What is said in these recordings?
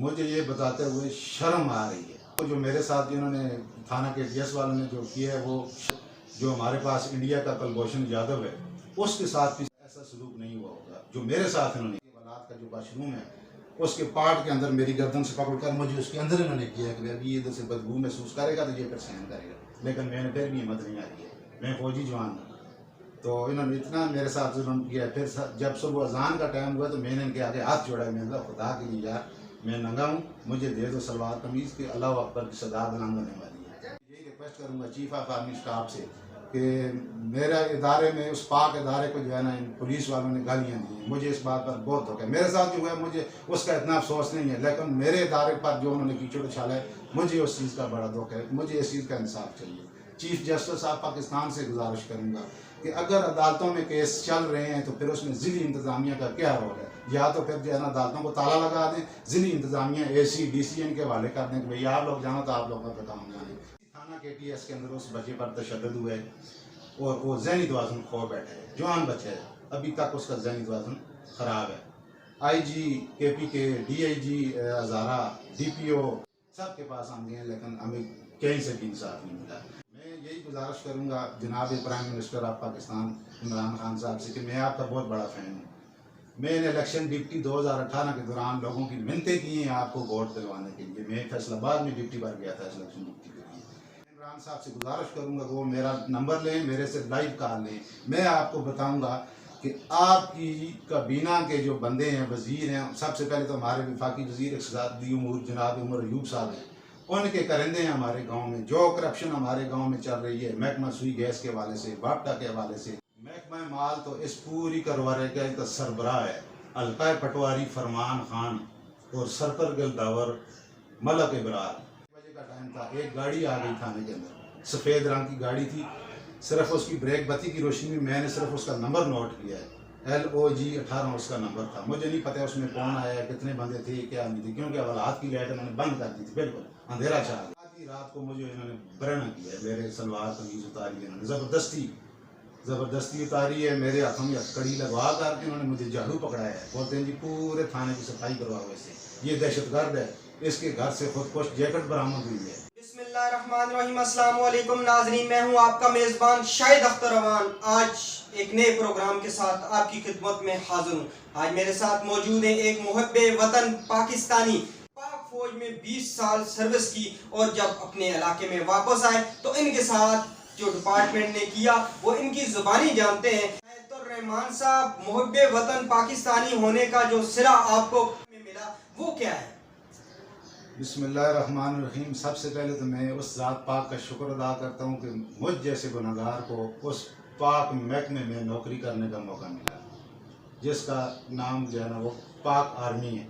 مجھے یہ بتاتے ہوئے شرم آ رہی ہے جو میرے ساتھ جنہوں نے تھانہ کے ڈی ایس والوں نے جو کیا ہے، وہ جو ہمارے پاس انڈیا کا کلبھوشن یادو ہے اس کے ساتھ بھی ایسا سلوک نہیں ہوا ہوگا جو میرے ساتھ انہوں نے ولاد کا جو واش روم ہے اس کے پارٹ کے اندر میری گردن سے پکڑ کر مجھے اس کے اندر انہوں نے کیا کہ ابھی ادھر سے بدبو محسوس کرے گا تو یہ پھر سہن کرے گا، لیکن میں نے پھر بھی ہمت نہیں آئی ہے، میں فوجی جوان ہوں تو انہوں نے اتنا میرے ساتھ ظلم کیا ہے۔ پھر جب صبح اذان کا ٹائم ہوا تو میں نے ان کے آگے ہاتھ جوڑا، میں نے کہا خدا کے لیے یار میں ننگا ہوں، مجھے دے دو سلوار قمیض کے، اللہ اکبر کی صدا بلند ہونے والی ہے۔ یہی ریکویسٹ کروں گا چیف آف آرمی اسٹاف سے کہ میرا ادارے میں اس پاک ادارے کو جو ہے نا ان پولیس والوں نے گالیاں دی ہیں، مجھے اس بات پر بہت دکھ ہے۔ میرے ساتھ جو ہوا ہے مجھے اس کا اتنا افسوس نہیں ہے، لیکن میرے ادارے پر جو انہوں نے کیچڑ اچھالا ہے مجھے اس چیز کا بڑا دکھ ہے، مجھے اس چیز کا انصاف چاہیے۔ چیف جسٹس آف پاکستان سے گزارش کروں گا کہ اگر عدالتوں میں کیس چل رہے ہیں تو پھر اس میں ضلعی انتظامیہ کا کیا رول ہے، یا تو پھر جو ہے نا عدالتوں کو تالا لگا دیں، ضلعی انتظامیہ اے سی ڈی سی ان کے حوالے کر دیں کہ بھئی آپ لوگ جانا تو آپ لوگوں کا کام جانے۔ تھانہ کے ٹی ایس کے اندر اس بچے پر تشدد ہوا ہے اور وہ ذہنی توازن کھو بیٹھا ہے، جوان بچہ ہے، ابھی تک اس کا ذہنی توازن خراب ہے۔ آئی جی K P K, D I G Hazara, D P O سب کے پاس ہم گئے ہیں لیکن ہمیں کہیں سے بھی انصاف نہیں ملا۔ میں یہی گزارش کروں گا جناب prime minister of Pakistan Imran Khan صاحب سے کہ میں آپ کا بہت بڑا فین ہوں۔ میں نے الیکشن ڈپٹی 2018 کے دوران لوگوں کی منتیں کی ہیں آپ کو ووٹ دلوانے کے لیے، میں فیصل آباد میں ڈپٹی پر گیا تھا الیکشن ڈپٹی کے لیے۔ عمران صاحب سے گزارش کروں گا کہ وہ میرا نمبر لیں، میرے سے لائیو کال لیں، میں آپ کو بتاؤں گا کہ آپ کی کابینہ کے جو بندے ہیں، وزیر ہیں، سب سے پہلے تو ہمارے وفاقی وزیر اقتصادی امور جناب عمر ایوب صاحب ہیں، ان کے کرندے ہیں ہمارے گاؤں میں، جو کرپشن ہمارے گاؤں میں چل رہی ہے محکمہ سوئی گیس کے حوالے سے، باپٹا کے حوالے سے، محکمہ مال تو اس پوری کروارے کا ایک سربراہ ہے القائے پٹواری فرمان خان اور سرکل گل داور ملک ابرار۔ بجے کا ٹائم تھا، ایک گاڑی آ گئی تھانے کے اندر، سفید رنگ کی گاڑی تھی، صرف اس کی بریک بتی کی روشنی میں میں نے صرف اس کا نمبر نوٹ کیا ہے، LOG18 اس کا نمبر تھا، مجھے نہیں پتا اس میں کون آیا، کتنے بندے تھے، کیا نہیں تھے، کیونکہ اولاد کی لائٹ انہوں نے بند کر دی تھی، بالکل اندھیرا چھا گیا۔ آدھی رات کو مجھے انہوں نے برہنہ کیا ہے، میرے سلوار قمیض اتاری ہے انہوں نے، زبردستی اتاری ہے، میرے ہاتھوں میں کڑی لگوا کر کے انہوں نے مجھے جھاڑو پکڑایا ہے، بولتے ہیں جی پورے تھانے کی صفائی کرواؤ، اسے یہ دہشت گرد ہے، اس کے گھر سے خودکش جیکٹ برآمد ہوئی ہے۔ بسم اللہ الرحمن الرحیم، السلام علیکم ناظرین، میں ہوں آپ کا میزبان شاہد اختر روان، آج ایک نئے پروگرام کے ساتھ آپ کی خدمت میں حاضر ہوں۔ آج میرے ساتھ موجود ہیں ایک محب وطن پاکستانی، پاک فوج میں 20 سال سروس کی اور جب اپنے علاقے میں واپس آئے تو ان کے ساتھ جو ڈپارٹمنٹ نے کیا وہ ان کی زبانی جانتے ہیں۔ شاہد الرحمان صاحب، محب وطن پاکستانی ہونے کا جو صلہ آپ کو ملا وہ کیا ہے؟ بسم اللہ الرحمن الرحیم، سب سے پہلے تو میں اس ذات پاک کا شکر ادا کرتا ہوں کہ مجھ جیسے گنہگار کو اس پاک محکمے میں نوکری کرنے کا موقع ملا، جس کا نام جو ہے نا وہ پاک آرمی ہے۔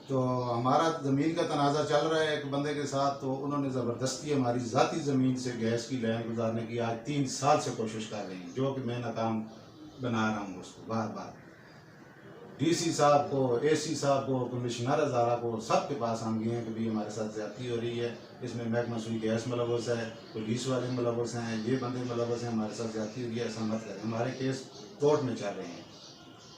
تو ہمارا زمین کا تنازع چل رہا ہے ایک بندے کے ساتھ، تو انہوں نے زبردستی ہماری ذاتی زمین سے گیس کی لائن گزارنے کی آج 3 سال سے کوشش کر رہی ہیں، جو کہ میں ناکام بنا رہا ہوں اس کو بار بار۔ ڈی سی صاحب کو، اے سی صاحب کو، کمشنر ہزارہ کو، سب کے پاس ہم گئے ہیں کہ بھی ہمارے ساتھ زیادتی ہو رہی ہے، اس میں محکمہ سوئی گیس ملوث ہے، پولیس والے ملوث ہیں، یہ بندے ملوث ہیں، ہمارے ساتھ زیادتی ہو رہی ہے، ایسا مت کریں۔ ہمارے کیس کورٹ میں چل رہے ہیں،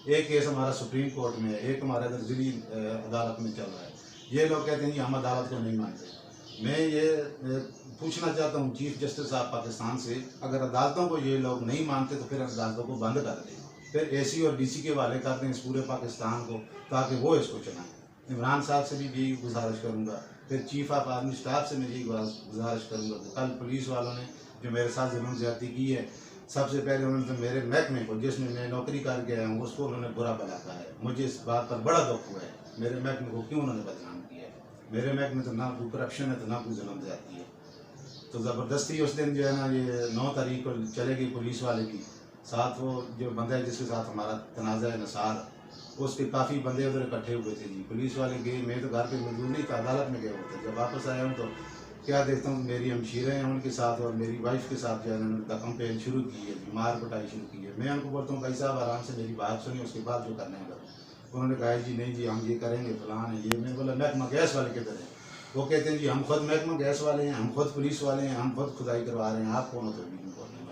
ایک کیس ہمارا سپریم کورٹ میں ہے، ایک ہمارا ادھر ضلعی عدالت میں چل رہا ہے۔ یہ لوگ کہتے ہیں کہ ہم عدالت کو نہیں مانتے۔ میں یہ پوچھنا چاہتا ہوں چیف جسٹس آف پاکستان سے، اگر عدالتوں کو یہ لوگ نہیں مانتے تو پھر عدالتوں کو بند کر دیں، پھر اے سی اور ڈی سی کے حوالے کر دیں اس پورے پاکستان کو، تاکہ وہ اس کو چلائیں۔ عمران صاحب سے بھی یہی گزارش کروں گا، پھر چیف آف آرمی اسٹاف سے میں یہی گزارش کروں گا کہ کل پولیس والوں نے جو میرے ساتھ ظلم زیادتی کی ہے، سب سے پہلے انہوں نے تو میرے محکمے کو، جس میں میں نوکری کر کے آیا ہوں، اس کو انہوں نے برا بھلا کہا ہے۔ مجھے اس بات پر بڑا دکھ ہوا ہے، میرے محکمے کو کیوں انہوں نے بدنام کیا ہے۔ میرے محکمے تو نہ کوئی کرپشن ہے تو نہ کوئی ظلم زیادتی ہے۔ تو زبردستی اس دن جو ہے نا یہ 9 تاریخ کو چلے گئی پولیس والے کی ساتھ، وہ جو بندہ ہے جس کے ساتھ ہمارا تنازع ہے نثار، اس کے کافی بندے ادھر اکٹھے ہوئے تھے جی، پولیس والے گئے، میں تو گھر پہ موجود نہیں تھا، عدالت میں گئے ہوئے تھے۔ جب واپس آیا ہوں تو کیا دیکھتا ہوں میری ہمشیریں ہیں ان کے ساتھ اور میری وائف کے ساتھ جو ہے انہوں نے کمپین شروع کی ہے، مار پٹائی شروع کی ہے۔ میں ان کو بولتا ہوں بھائی صاحب آرام سے میری بات سنیں، اس کے بعد جو کرنا ہے کرو۔ انہوں نے کہا جی نہیں جی ہم یہ کریں گے فلان ہے یہ۔ میں بولا محکمہ گیس والے کدھر ہیں؟ وہ کہتے ہیں جی ہم خود محکمہ گیس والے ہیں، ہم خود پولیس والے ہیں، ہم خود کھدائی کروا رہے ہیں، آپ کون ہوتے ہیں؟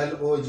LOG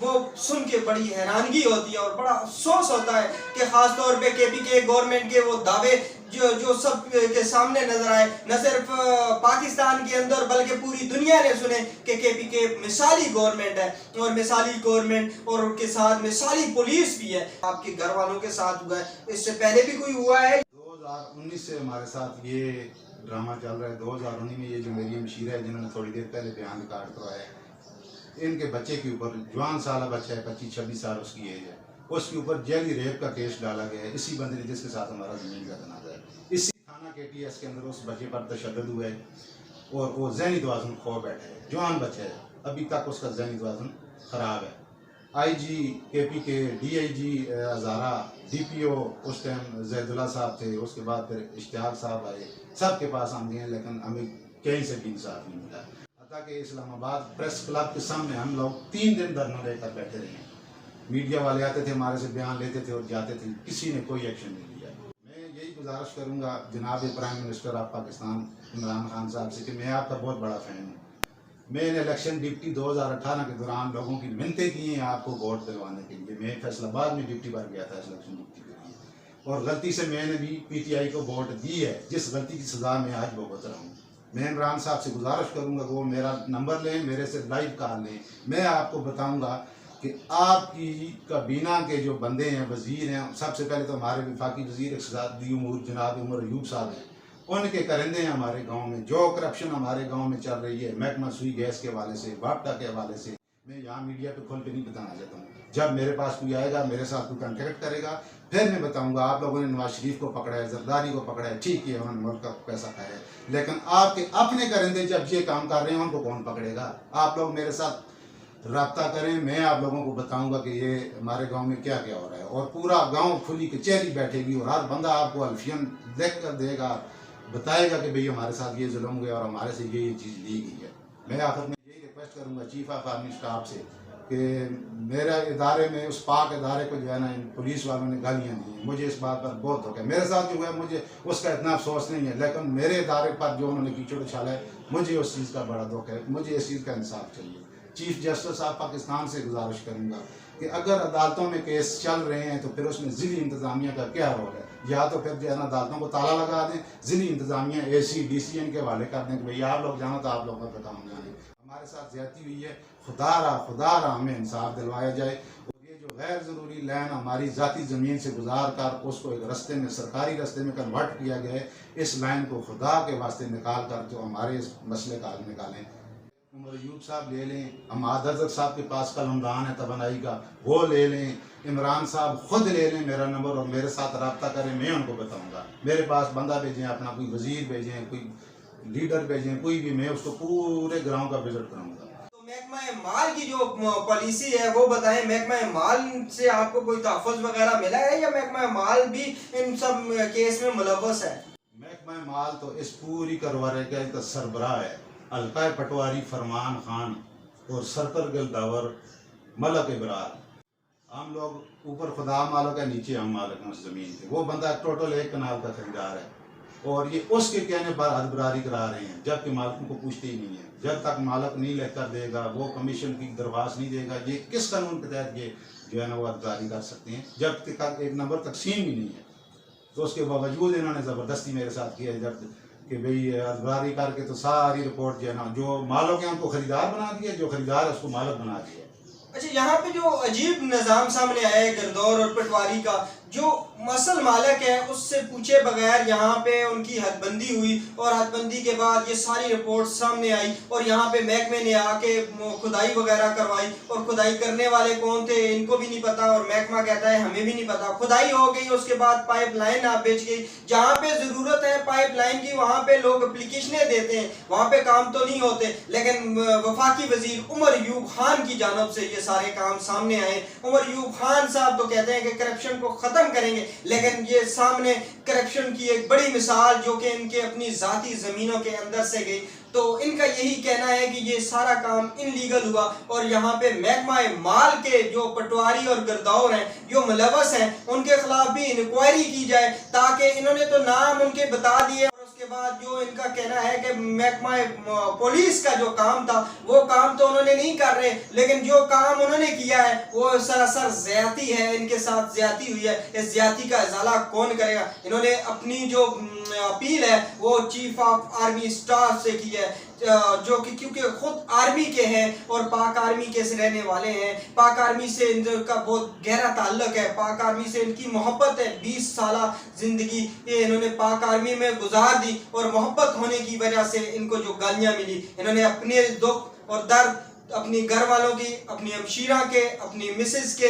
وہ سن کے بڑی حیرانگی ہوتی ہے اور بڑا افسوس ہوتا ہے کہ خاص طور پہ کے پی کے گورنمنٹ کے وہ دعوے جو سب کے سامنے نظر آئے، نہ صرف پاکستان کے اندر بلکہ پوری دنیا نے سنے کہ کے پی کے مثالی گورنمنٹ ہے اور مثالی گورنمنٹ اور ان کے ساتھ مثالی پولیس بھی ہے۔ آپ کے گھر والوں کے ساتھ ہوا ہے، اس سے پہلے بھی کوئی ہوا ہے؟ 2019 سے ہمارے ساتھ یہ ڈرامہ چل رہا ہے۔ 2019 میں یہ جو میری مشیر ہے جنہوں نے تھوڑی دیر پہلے بیان ریکارڈ کروایا ہے، ان کے بچے کے اوپر، جوان سالہ بچہ ہے، 25-26 سال اس کی ایج ہے، اس کے اوپر جیلی ریپ کا کیس ڈالا گیا ہے، اسی بندے نے جس کے ساتھ ہمارا زمین کا تنازع ہے۔ اسی تھانہ کے ٹی ایس کے اندر اس بچے پر تشدد ہوا ہے اور وہ ذہنی توازن کھو بیٹھا ہے، جوان بچہ ہے، ابھی تک اس کا ذہنی توازن خراب ہے۔ آئی جی K P K, D I G Hazara, D P O اس ٹائم زید اللہ صاحب تھے، اس کے بعد پھر اشتیاق صاحب آئے، سب کے پاس ہم گئے لیکن ہمیں کہیں سے بھی انصاف نہیں ملا۔ حتیٰ کہ اسلام آباد پریس کلب کے سامنے ہم لوگ 3 دن دھرنا لے کر بیٹھے رہے، میڈیا والے آتے تھے، ہمارے سے بیان لیتے تھے اور جاتے تھے، کسی نے کوئی ایکشن نہیں لیا۔ میں یہی گزارش کروں گا جناب prime minister of Pakistan Imran Khan صاحب سے کہ میں آپ کا بہت بڑا فین ہوں۔ میں نے الیکشن ڈپٹی 2018 کے دوران لوگوں کی منتیں کی ہیں آپ کو ووٹ دلوانے کے لیے، میں فیصل آباد میں ڈپٹی پر گیا تھا الیکشن ڈپٹی کے لیے، اور غلطی سے میں نے بھی پی ٹی آئی کو ووٹ دی ہے، جس غلطی کی سزا میں آج بھگت رہا ہوں۔ میں عمران صاحب سے گزارش کروں گا کہ وہ میرا نمبر لیں، میرے سے لائیو کال لیں، میں آپ کو بتاؤں گا کہ آپ کی کابینہ کے جو بندے ہیں، وزیر ہیں، سب سے پہلے تو ہمارے وفاقی وزیر اقتصادی امور جناب عمر ایوب صاحب ہیں، ان کے کرندے ہیں ہمارے گاؤں میں، جو کرپشن ہمارے گاؤں میں چل رہی ہے محکمہ سوئی گیس کے حوالے سے، واپڈا کے حوالے سے، میں یہاں میڈیا پہ کھول کے نہیں بتانا چاہتا ہوں۔ جب میرے پاس کوئی آئے گا، میرے ساتھ کوئی کنٹیکٹ کرے گا، پھر میں بتاؤں گا۔ آپ لوگوں نے نواز شریف کو پکڑا ہے، زرداری کو پکڑا ہے، ٹھیک ہے، انہوں نے ملک کا پیسہ کھایا ہے، لیکن آپ کے اپنے کرندے جب یہ کام کر رہے ہیں ان کو کون پکڑے گا؟ آپ لوگ میرے ساتھ رابطہ کریں، میں آپ لوگوں کو بتاؤں گا کہ یہ ہمارے گاؤں میں کیا کیا ہو رہا ہے، اور پورا گاؤں کھلی کچہری بیٹھے گی اور ہر بندہ آپ کو الفین دیکھ کر دے گا، بتائے گا کہ بھئی ہمارے ساتھ یہ ظلم ہوا اور ہمارے سے یہ چیز لی گئی ہے۔ میں آخر میں یہی ریکویسٹ کروں گا چیف آف آرمی اسٹاف سے کہ میرے ادارے میں، اس پاک ادارے کو جو ہے نا ان پولیس والوں نے گالیاں دی ہیں، مجھے اس بات پر بہت دکھ ہے۔ میرے ساتھ جو ہوا ہے مجھے اس کا اتنا افسوس نہیں ہے، لیکن میرے ادارے پر جو انہوں نے کیچڑ اچھالا ہے مجھے اس چیز کا بڑا دکھ ہے، مجھے اس چیز کا انصاف چاہیے۔ چیف جسٹس آف پاکستان سے گزارش کروں گا کہ اگر عدالتوں میں کیس چل رہے ہیں تو پھر اس میں ضلعی انتظامیہ کا کیا رول ہے؟ یا تو پھر جو ہے نا عدالتوں کو تالا لگا دیں، ضلعی انتظامیہ اے سی ڈی سی ان کے حوالے کر دیں کہ بھئی آپ لوگ جانا تو آپ لوگوں کا کام جانیں۔ ہمارے ساتھ زیادتی ہوئی ہے، خدا را ہمیں انصاف دلوایا جائے، اور یہ جو غیر ضروری لین ہماری ذاتی زمین سے گزار کر اس کو ایک رستے میں، سرکاری رستے میں کنورٹ کیا گیا ہے، اس لائن کو خدا کے واسطے نکال کر جو ہمارے اس مسئلے کا حل نکالیں۔ عمر ایوب صاحب لے لیں، اماد اظہر صاحب کے پاس قلمدان ہے توانائی کا، وہ لے لیں، عمران صاحب خود لے لیں میرا نمبر اور میرے ساتھ رابطہ کریں، میں ان کو بتاؤں گا۔ میرے پاس بندہ بھیجیں، اپنا کوئی وزیر بھیجیں، کوئی لیڈر بھیجیں، کوئی بھی، میں اس کو پورے گراؤں کا وزٹ کروں گا۔ تو محکمہ مال کی جو پالیسی ہے وہ بتائیں، محکمہ مال سے آپ کو کوئی تحفظ وغیرہ ملا ہے یا محکمہ مال بھی ان سب کیس میں ملوث ہے؟ محکمہ مال تو اس پوری کارروائی کا ایک سربراہ ہے، القائے پٹواری فرمان خان اور سرکل گل داور ملک ابرار۔ ہم لوگ اوپر خدا مالک ہے، نیچے ہم مالک ہیں اس زمین کے۔ وہ بندہ ٹوٹل 1 کنال کا خریدار ہے اور یہ اس کے کہنے پر حد براری کرا رہے ہیں، جبکہ مالکوں کو پوچھتے ہی نہیں ہے۔ جب تک مالک نہیں لکھ کر دے گا، وہ کمیشن کی درخواست نہیں دے گا، یہ کس قانون کے تحت یہ جو ہے نا وہ حد براری کر سکتے ہیں؟ جب تک ایک نمبر تقسیم ہی نہیں ہے، تو اس کے باوجود انہوں نے زبردستی میرے ساتھ کیا ہے، جب کہ بھئی ازبراری کر کے تو ساری رپورٹ جو ہے نا، جو مالک ہیں ان کو خریدار بنا دیا، جو خریدار ہے اس کو مالک بنا دیا۔ اچھا، یہاں پہ جو عجیب نظام سامنے آیا ہے گردور اور پٹواری کا، جو اصل مالک ہے اس سے پوچھے بغیر یہاں پہ ان کی حد بندی ہوئی اور حد بندی کے بعد یہ ساری رپورٹ سامنے آئی اور یہاں پہ محکمے نے آ کے کھدائی وغیرہ کروائی، اور کھدائی کرنے والے کون تھے ان کو بھی نہیں پتا، اور محکمہ کہتا ہے ہمیں بھی نہیں پتا۔ کھدائی ہو گئی، اس کے بعد پائپ لائن آپ بیچ گئی، جہاں پہ ضرورت ہے پائپ لائن کی وہاں پہ لوگ اپلیکیشنیں دیتے ہیں، وہاں پہ کام تو نہیں ہوتے، لیکن وفاقی وزیر عمر ایوب خان کی جانب سے یہ سارے کام سامنے آئے۔ عمر ایوب خان صاحب تو کہتے ہیں کہ کرپشن کو ختم کریں گے، لیکن یہ سامنے کرپشن کی ایک بڑی مثال جو کہ ان کے اپنی ذاتی زمینوں کے اندر سے گئی، تو ان کا یہی کہنا ہے کہ یہ سارا کام انلیگل ہوا اور یہاں پہ محکمہ مال کے جو پٹواری اور گردور ہیں جو ملوث ہیں ان کے خلاف بھی انکوائری کی جائے، تاکہ انہوں نے تو نام ان کے بتا دیے اور اس کے بعد جو ان کا کہنا ہے کہ محکمہ پولیس کا جو کام تھا وہ کام تو انہوں نے نہیں کر رہے، لیکن جو کام انہوں نے کیا ہے وہ سراسر زیادتی ہے، ان کے ساتھ زیادتی ہوئی ہے۔ اس زیادتی کا ازالہ کون کرے گا؟ انہوں نے اپنی جو اپیل ہے وہ چیف آف آرمی اسٹاف سے کی ہے، جو کہ کیونکہ خود آرمی کے ہیں اور پاک آرمی کے سے رہنے والے ہیں، پاک آرمی سے ان کا بہت گہرا تعلق ہے، پاک آرمی سے ان کی محبت ہے، 20 سالہ زندگی یہ انہوں نے پاک آرمی میں گزار دی، اور محبت ہونے کی وجہ سے ان کو جو گالیاں ملی، انہوں نے اپنے دکھ اور درد اپنی گھر والوں کی، اپنی ہمشیرہ کے، اپنی مسز کے،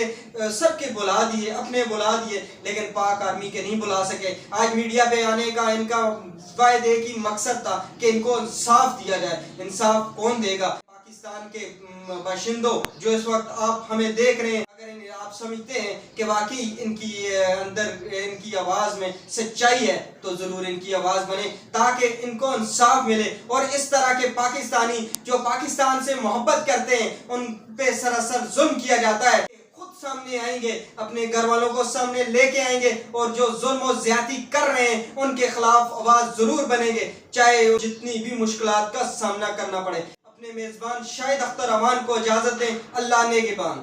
سب کے بلا دیے، اپنے بلا دیے، لیکن پاک آرمی کے نہیں بلا سکے۔ آج میڈیا پہ آنے کا ان کا واحد ایک ہی مقصد تھا کہ ان کو انصاف دیا جائے۔ انصاف کون دے گا؟ پاکستان کے باشندوں جو اس وقت آپ ہمیں دیکھ رہے ہیں، اگر آپ سمجھتے ہیں کہ واقعی ان کی اندر ان کی آواز میں سچائی ہے تو ضرور ان کی آواز بنے، تاکہ ان کو انصاف ملے، اور اس طرح کے پاکستانی جو پاکستان سے محبت کرتے ہیں ان پہ سراسر ظلم کیا جاتا ہے، خود سامنے آئیں گے، اپنے گھر والوں کو سامنے لے کے آئیں گے، اور جو ظلم و زیادتی کر رہے ہیں ان کے خلاف آواز ضرور بنیں گے، چاہے جتنی بھی مشکلات کا سامنا کرنا پڑے۔ اپنے میزبان شاہد اختر امان کو اجازت دیں۔ اللہ نگہبان۔